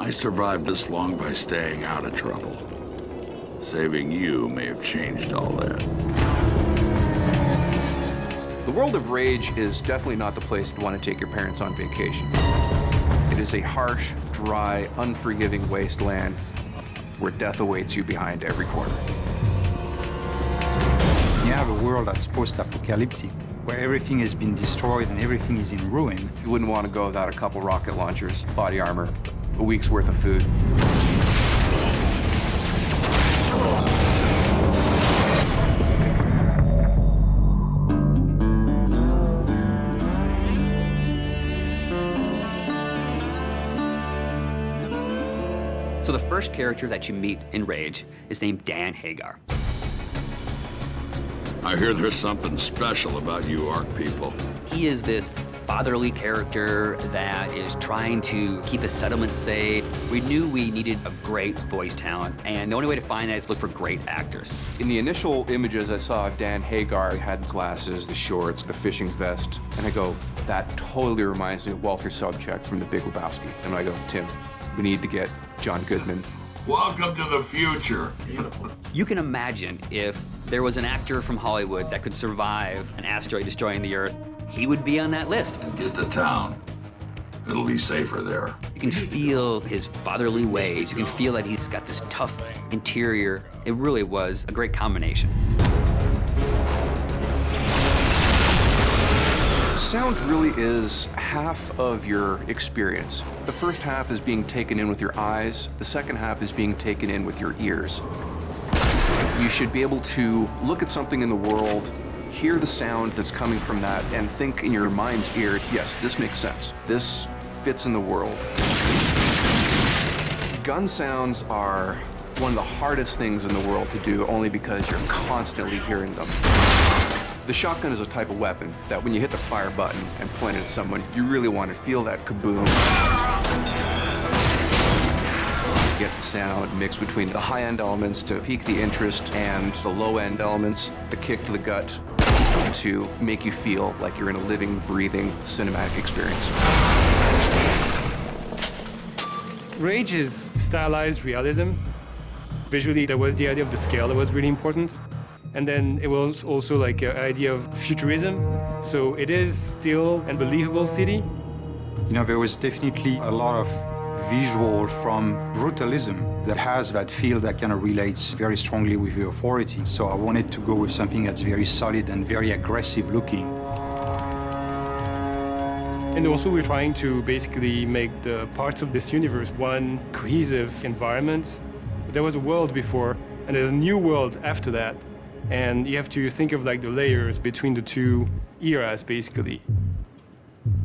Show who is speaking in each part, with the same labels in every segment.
Speaker 1: I survived this long by staying out of trouble. Saving you may have changed all that.
Speaker 2: The world of Rage is definitely not the place to want to take your parents on vacation. It is a harsh, dry, unforgiving wasteland where death awaits you behind every corner.
Speaker 3: You have a world that's post-apocalyptic, where everything has been destroyed and everything is in ruin.
Speaker 2: You wouldn't want to go without a couple rocket launchers, body armor, a week's worth of food.
Speaker 4: So the first character that you meet in Rage is named Dan Hagar.
Speaker 1: I hear there's something special about you Ark people.
Speaker 4: He is this fatherly character that is trying to keep his settlement safe. We knew we needed a great voice talent, and the only way to find that is look for great actors.
Speaker 2: In the initial images I saw of Dan Hagar, he had glasses, the shorts, the fishing vest, and I go, that totally reminds me of Walter Sobchak from The Big Lebowski. And I go, Tim, we need to get John Goodman.
Speaker 1: Welcome to the future.
Speaker 4: You can imagine if there was an actor from Hollywood that could survive an asteroid destroying the Earth, he would be on that list.
Speaker 1: Get to town. It'll be safer there.
Speaker 4: You can feel his fatherly ways. You can feel that he's got this tough interior. It really was a great combination.
Speaker 2: Sound really is half of your experience. The first half is being taken in with your eyes. The second half is being taken in with your ears. You should be able to look at something in the world, hear the sound that's coming from that, and think in your mind's ear, yes, this makes sense. This fits in the world. Gun sounds are one of the hardest things in the world to do, only because you're constantly hearing them. The shotgun is a type of weapon that when you hit the fire button and point it at someone, you really want to feel that kaboom. Get the sound mixed between the high-end elements to pique the interest and the low-end elements, the kick to the gut, to make you feel like you're in a living, breathing, cinematic experience.
Speaker 5: Rage is stylized realism. Visually, there was the idea of the scale that was really important. And then it was also like an idea of futurism. So it is still a believable city.
Speaker 3: You know, there was definitely a lot of visual from brutalism that has that feel that kind of relates very strongly with the authority. So I wanted to go with something that's very solid and very aggressive looking.
Speaker 5: And also we're trying to basically make the parts of this universe one cohesive environment. There was a world before, and there's a new world after that. And you have to think of like the layers between the two eras, basically.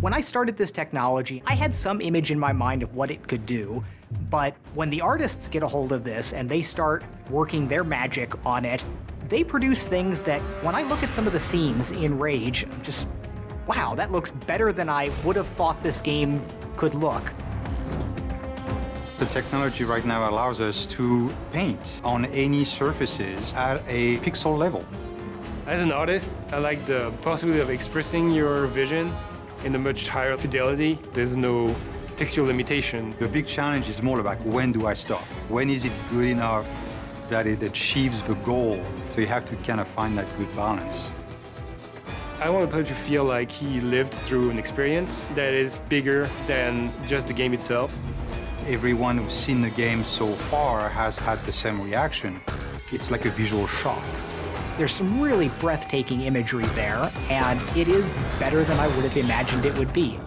Speaker 6: When I started this technology, I had some image in my mind of what it could do, but when the artists get a hold of this and they start working their magic on it, they produce things that, when I look at some of the scenes in Rage, I'm just, wow, that looks better than I would have thought this game could look.
Speaker 3: The technology right now allows us to paint on any surfaces at a pixel level.
Speaker 5: As an artist, I like the possibility of expressing your vision in a much higher fidelity. There's no textual limitation.
Speaker 3: The big challenge is more about when do I stop? When is it good enough that it achieves the goal? So you have to kind of find that good balance.
Speaker 5: I want the player to feel like he lived through an experience that is bigger than just the game itself.
Speaker 3: Everyone who's seen the game so far has had the same reaction. It's like a visual shock.
Speaker 6: There's some really breathtaking imagery there, and it is better than I would have imagined it would be.